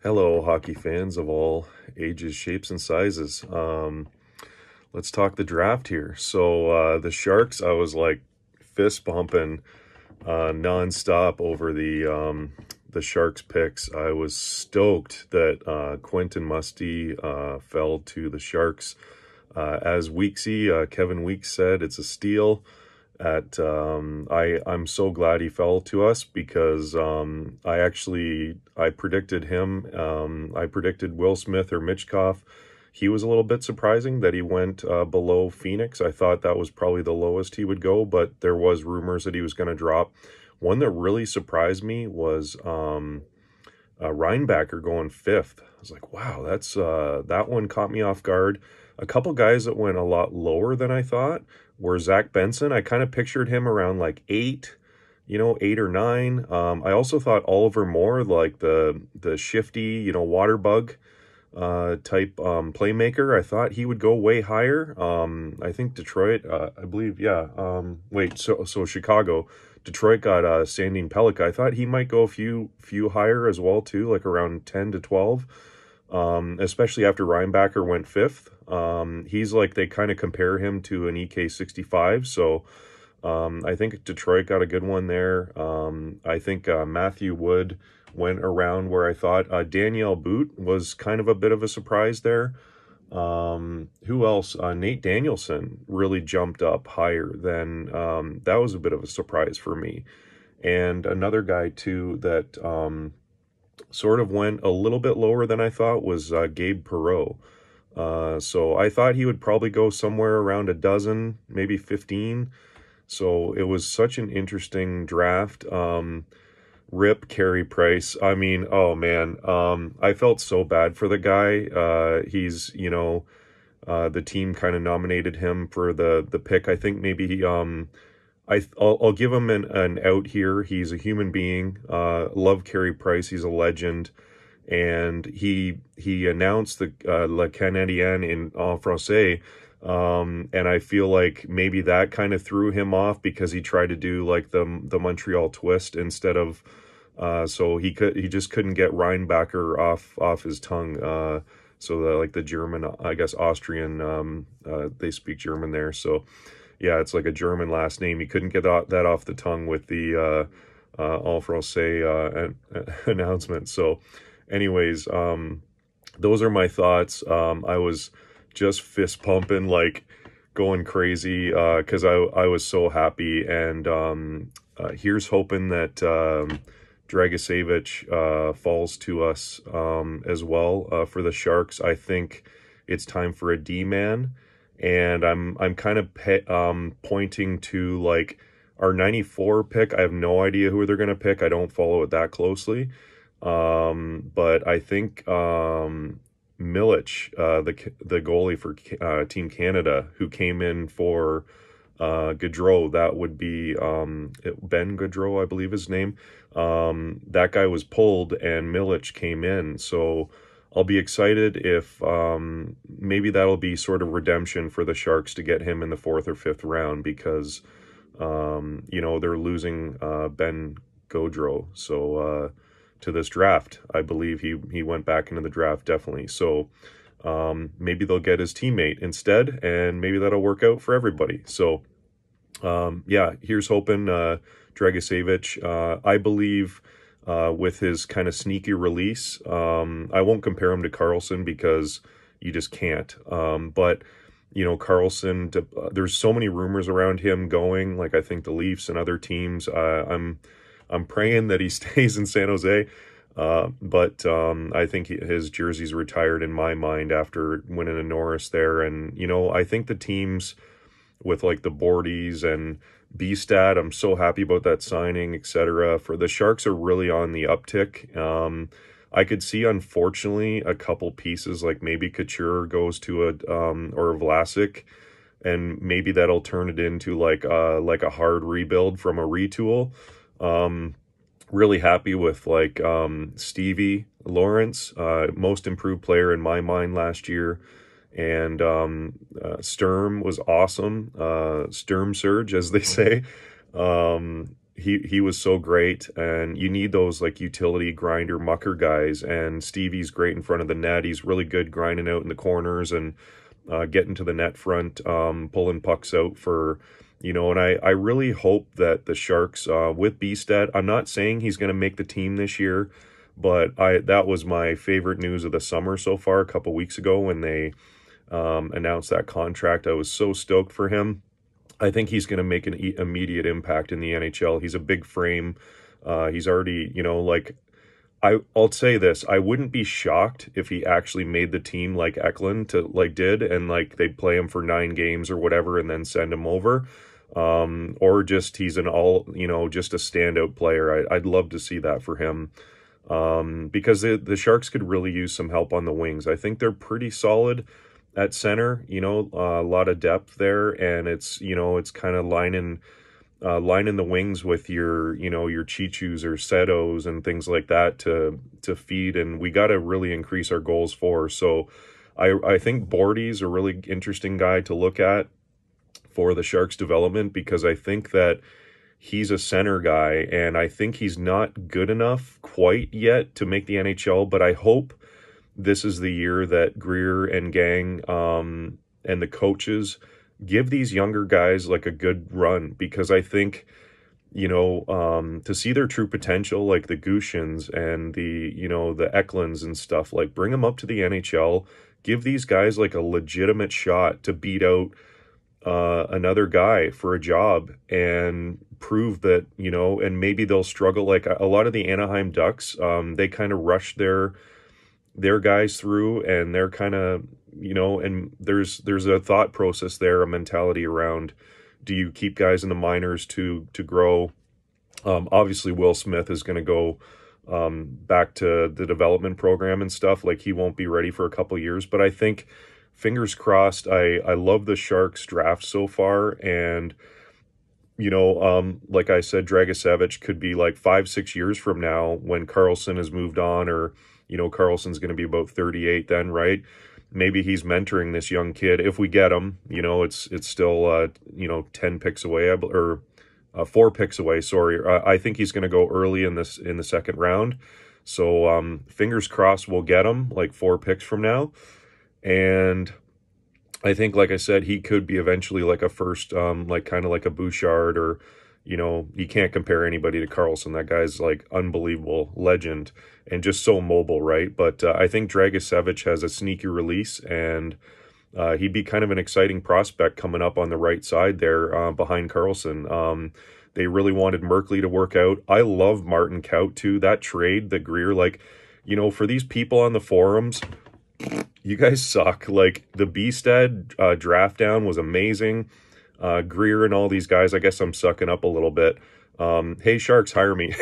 Hello, hockey fans of all ages, shapes, and sizes. Let's talk the draft here. The Sharks, I was like fist bumping nonstop over the Sharks picks. I was stoked that Quentin Musty fell to the Sharks. As Weeksy, Kevin Weeks said, it's a steal. I'm so glad he fell to us because I predicted him. I predicted Will Smith or Mitchkov. He was a little bit surprising that he went below Phoenix. I thought that was probably the lowest he would go, but there was rumors that he was going to drop. One that really surprised me was Reinbacher going fifth. I was like, wow, that one caught me off guard. A couple guys that went a lot lower than I thought were Zach Benson. I kind of pictured him around like 8, 8 or 9. I also thought Oliver Moore, like the shifty, water bug type playmaker. I thought he would go way higher. I think Detroit, I believe, yeah. So Chicago, Detroit got Sandin Pellikka. I thought he might go a few higher as well too, like around 10 to 12. Especially after Reinbacher went fifth. He's like, they kind of compare him to an EK65. So I think Detroit got a good one there. I think Matthew Wood went around where I thought. Danielle Boot was kind of a bit of a surprise there. Who else? Nate Danielson really jumped up higher than, that was a bit of a surprise for me. And another guy too that sort of went a little bit lower than I thought was Gabe Perreault. So I thought he would probably go somewhere around a dozen, maybe 15. So it was such an interesting draft. Rip Carey Price. I mean, oh man, I felt so bad for the guy. He's, the team kind of nominated him for the pick. I think maybe he, I'll give him an out here. He's a human being. Love Carey Price. He's a legend. And he announced the Le Canadien in Français. And I feel like maybe that kind of threw him off because he tried to do like the Montreal twist instead of so he just couldn't get Reinbacher off his tongue. So the German, I guess Austrian, they speak German there. So yeah, it's like a German last name. He couldn't get that off the tongue with the en français announcement. So anyways, those are my thoughts. I was just fist pumping, like going crazy because I was so happy. And here's hoping that Dragicevic falls to us as well for the Sharks. I think it's time for a D-man. And I'm kind of pointing to like our 94 pick. I have no idea who they're going to pick. I don't follow it that closely. But I think Milic, the goalie for Team Canada, who came in for Gaudreau, that would be Ben Gaudreau, I believe his name. That guy was pulled and Milic came in. So I'll be excited if maybe that'll be sort of redemption for the Sharks to get him in the 4th or 5th round because, they're losing Ben Gaudreau. So to this draft, I believe he went back into the draft, definitely. So maybe they'll get his teammate instead, and maybe that'll work out for everybody. So yeah, here's hoping Dragicevic. I believe with his kind of sneaky release. I won't compare him to Carlson because you just can't. But, Carlson, there's so many rumors around him going, like I think the Leafs and other teams. I'm praying that he stays in San Jose. But I think his jersey's retired in my mind after winning a Norris there. And, I think the teams with like the Bordies and Bstad, I'm so happy about that signing, etc. For the Sharks are really on the uptick. I could see, unfortunately, a couple pieces like maybe Couture goes to or Vlasic, and maybe that'll turn it into like a hard rebuild from a retool. Really happy with like Stevie Lawrence, most improved player in my mind last year. And Sturm was awesome. Sturm Surge, as they say. he was so great, and you need those like utility grinder mucker guys, and Stevie's great in front of the net. He's really good grinding out in the corners and getting to the net front, pulling pucks out for, and I really hope that the Sharks, with Bjugstad, I'm not saying he's going to make the team this year, but that was my favorite news of the summer so far a couple weeks ago when they announced that contract. I was so stoked for him. I think he's going to make an immediate impact in the NHL. He's a big frame. He's already, I'll say this. I wouldn't be shocked if he actually made the team like Eklund did, and like they'd play him for 9 games or whatever and then send him over. Or just he's just a standout player. I'd love to see that for him. Because the Sharks could really use some help on the wings. I think they're pretty solid at center, a lot of depth there, and it's kind of lining the wings with your Chichus or Setos and things like that to feed, and we got to really increase our goals for. So I think Bordy's a really interesting guy to look at for the Sharks development, because I think that he's a center guy, and I think he's not good enough quite yet to make the NHL, but I hope this is the year that Greer and gang and the coaches give these younger guys like a good run, because I think, to see their true potential, like the Gushins and the Eklunds and stuff, like bring them up to the NHL, give these guys like a legitimate shot to beat out another guy for a job and prove that, and maybe they'll struggle. Like a lot of the Anaheim Ducks, they kind of rush their guys through, and they're kind of, and there's a thought process there, a mentality around, do you keep guys in the minors to grow? Obviously Will Smith is going to go back to the development program and stuff. Like he won't be ready for a couple years, but I think, fingers crossed, I love the Sharks draft so far, and like I said, Dragicevic could be like 5-6 years from now when Carlson has moved on, or Carlson's going to be about 38 then, right? Maybe he's mentoring this young kid if we get him. It's still 10 picks away, or 4 picks away. Sorry, I think he's going to go early in the second round. So fingers crossed we'll get him like 4 picks from now, and I think, like I said, he could be eventually like a first, like kind of like a Bouchard, or you can't compare anybody to Carlson. That guy's like unbelievable legend and just so mobile, right? But I think Dragicevic has a sneaky release, and he'd be kind of an exciting prospect coming up on the right side there behind Carlson. They really wanted Merkley to work out. I love Martin Kaut too. That trade that Greer, for these people on the forums, you guys suck. Like the Bjugstad draft down was amazing. Greer and all these guys, I guess I'm sucking up a little bit. Hey Sharks, hire me.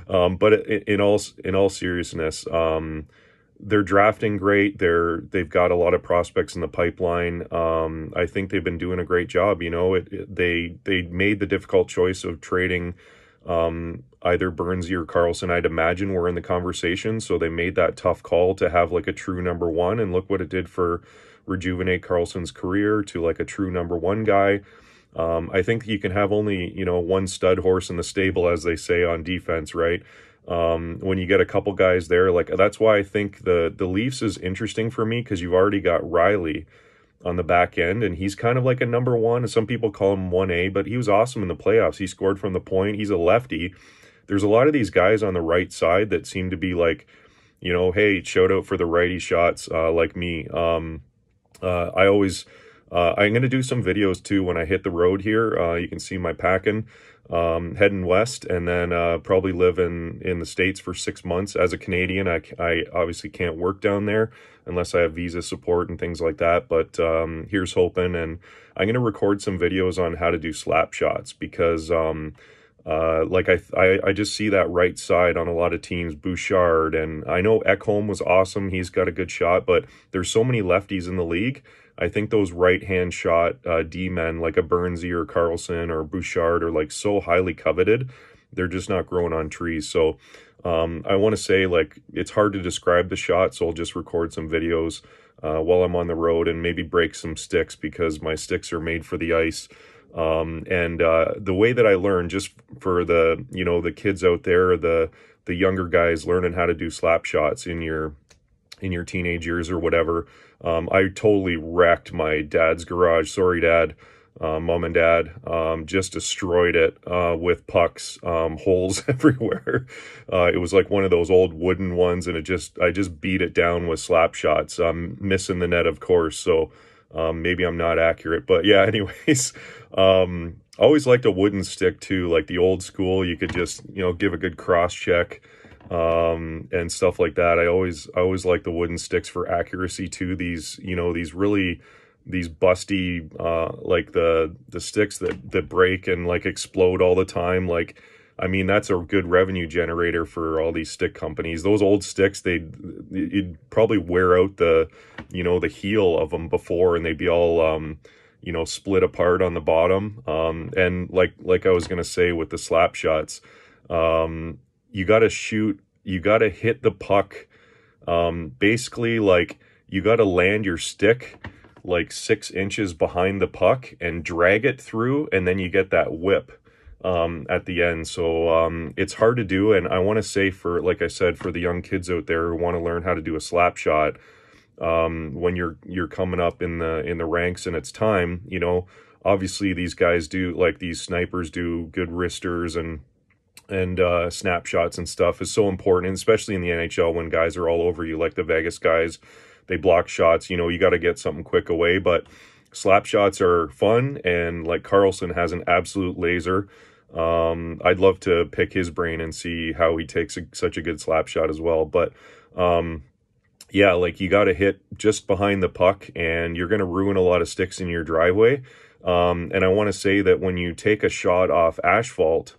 But in all seriousness, they're drafting great. They've got a lot of prospects in the pipeline. I think they've been doing a great job. They made the difficult choice of trading either Bernsey or Carlson. I'd imagine were in the conversation, so they made that tough call to have like a true number one, and look what it did for rejuvenate Carlson's career to like a true number one guy. I think you can have only, one stud horse in the stable, as they say on defense, right? When you get a couple guys there, like that's why I think the Leafs is interesting for me, because you've already got Riley on the back end, and he's kind of like a number one, and some people call him 1A, but he was awesome in the playoffs. He scored from the point. He's a lefty. There's a lot of these guys on the right side that seem to be like, hey, shout out for the righty shots, like me. I'm going to do some videos too when I hit the road here. You can see my packing, heading west, and then probably live in the States for 6 months. As a Canadian, I obviously can't work down there unless I have visa support and things like that. But here's hoping, and I'm going to record some videos on how to do slap shots, because I just see that right side on a lot of teams, Bouchard, and I know Ekholm was awesome. He's got a good shot, but there's so many lefties in the league. I think those right-hand shot D-men like a Bernsey or Carlson or Bouchard are like so highly coveted. They're just not growing on trees. So I want to say, like, it's hard to describe the shot, so I'll just record some videos while I'm on the road and maybe break some sticks, because my sticks are made for the ice. The way that I learned, just for the, the kids out there, the younger guys learning how to do slap shots in your teenage years or whatever, I totally wrecked my dad's garage. Sorry, Dad. Mom and Dad just destroyed it with pucks, holes everywhere. It was like one of those old wooden ones, and I just beat it down with slap shots. Missing the net, of course, so maybe I'm not accurate. But yeah, anyways, always liked a wooden stick too, like the old school. You could just, give a good cross check and stuff like that. I always like the wooden sticks for accuracy too. These, these busty, like the sticks that break and like explode all the time. Like, I mean, that's a good revenue generator for all these stick companies. Those old sticks, you'd probably wear out the heel of them before, and they'd be all, split apart on the bottom. And like I was going to say with the slap shots, you got to hit the puck. Basically, like, you got to land your stick like 6 inches behind the puck and drag it through, and then you get that whip at the end. So it's hard to do, and I want to say, for, like I said, for the young kids out there who want to learn how to do a slap shot, when you're coming up in the ranks and it's time, obviously these guys do, like these snipers do good wristers and snapshots and stuff is so important, and especially in the NHL when guys are all over you, like the Vegas guys. They block shots, you got to get something quick away, but slap shots are fun, and like Karlsson has an absolute laser. I'd love to pick his brain and see how he takes such a good slap shot as well. But yeah, like, you got to hit just behind the puck, and you're going to ruin a lot of sticks in your driveway. And I want to say that when you take a shot off asphalt,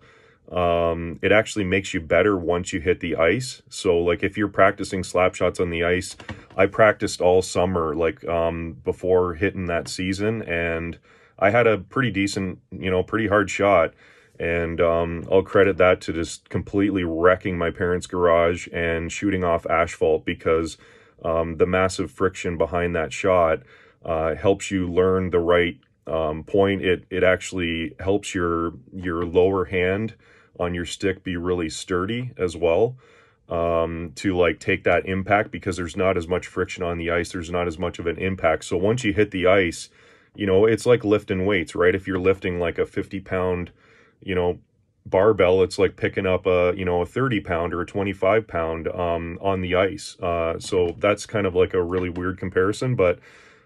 it actually makes you better once you hit the ice. So like, if you're practicing slap shots on the ice, I practiced all summer, like, before hitting that season, and I had a pretty decent, pretty hard shot. And I'll credit that to just completely wrecking my parents' garage and shooting off asphalt, because the massive friction behind that shot helps you learn the right point. It actually helps your lower hand on your stick be really sturdy as well, to like take that impact, because there's not as much friction on the ice. There's not as much of an impact. So once you hit the ice, it's like lifting weights, right? If you're lifting like a 50-pound, barbell, it's like picking up a 30-pound or a 25-pound on the ice. So that's kind of like a really weird comparison, but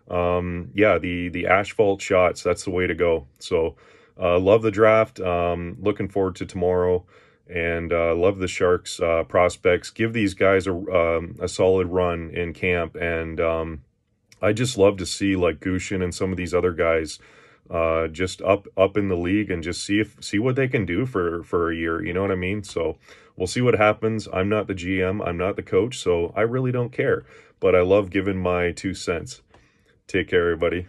yeah, the asphalt shots, that's the way to go. So love the draft. Looking forward to tomorrow, and love the Sharks prospects. Give these guys a solid run in camp, and I just love to see like Gushin and some of these other guys just up in the league, and just see what they can do for a year. You know what I mean? So we'll see what happens. I'm not the GM. I'm not the coach, so I really don't care. But I love giving my 2 cents. Take care, everybody.